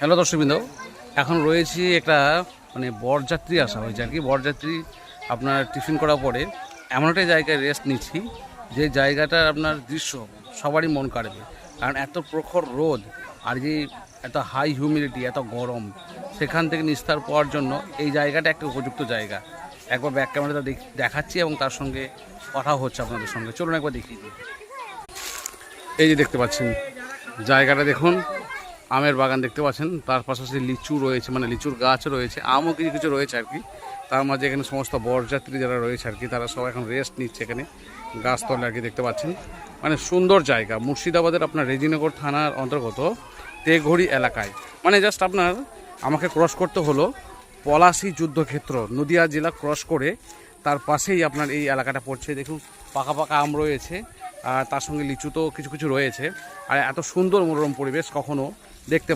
Hello দর্শকবৃন্দ, এখন রয়েছি একটা মানে বরযাত্রী আসা হয়েছে আর কি। বরযাত্রী আপনার টিফিন করার পরে এমন একটা জায়গায় রেস্ট নিচ্ছি যে জায়গাটার আপনার দৃশ্য সবারই মন কাড়বে। কারণ এত প্রখর রোদ আর যে এত হাই হিউমিডিটি, এত গরম, সেখান থেকে নিস্তার পাওয়ার জন্য এই জায়গাটা একটা উপযুক্ত জায়গা। একবার ব্যাক ক্যামেরাটা দেখাচ্ছি এবং তার সঙ্গে কথা হচ্ছে আপনাদের সঙ্গে। চলুন একবার দেখিয়ে দিই। এই যে দেখতে পাচ্ছেন জায়গাটা, দেখুন আমের বাগান দেখতে পাচ্ছেন, তার পাশাপাশি লিচু রয়েছে, মানে লিচুর গাছ রয়েছে, আমও কিছু কিছু রয়েছে আর কি। তার মাঝে এখানে সমস্ত বরযাত্রী যারা রয়েছে আর কি, তারা সব এখন রেস্ট নিচ্ছে এখানে গাছতলে আর কি। দেখতে পাচ্ছেন মানে সুন্দর জায়গা, মুর্শিদাবাদের আপনার রেজিনগর থানার অন্তর্গত তেঘড়ি এলাকায়। মানে জাস্ট আপনার আমাকে ক্রস করতে হলো পলাশী যুদ্ধক্ষেত্র, নদিয়া জেলা ক্রস করে তার পাশেই আপনার এই এলাকাটা পড়ছে। দেখুন পাকা পাকা আম রয়েছে আর তার সঙ্গে লিচু তো কিছু কিছু রয়েছে। আর এত সুন্দর মনোরম পরিবেশ কখনো দেখতে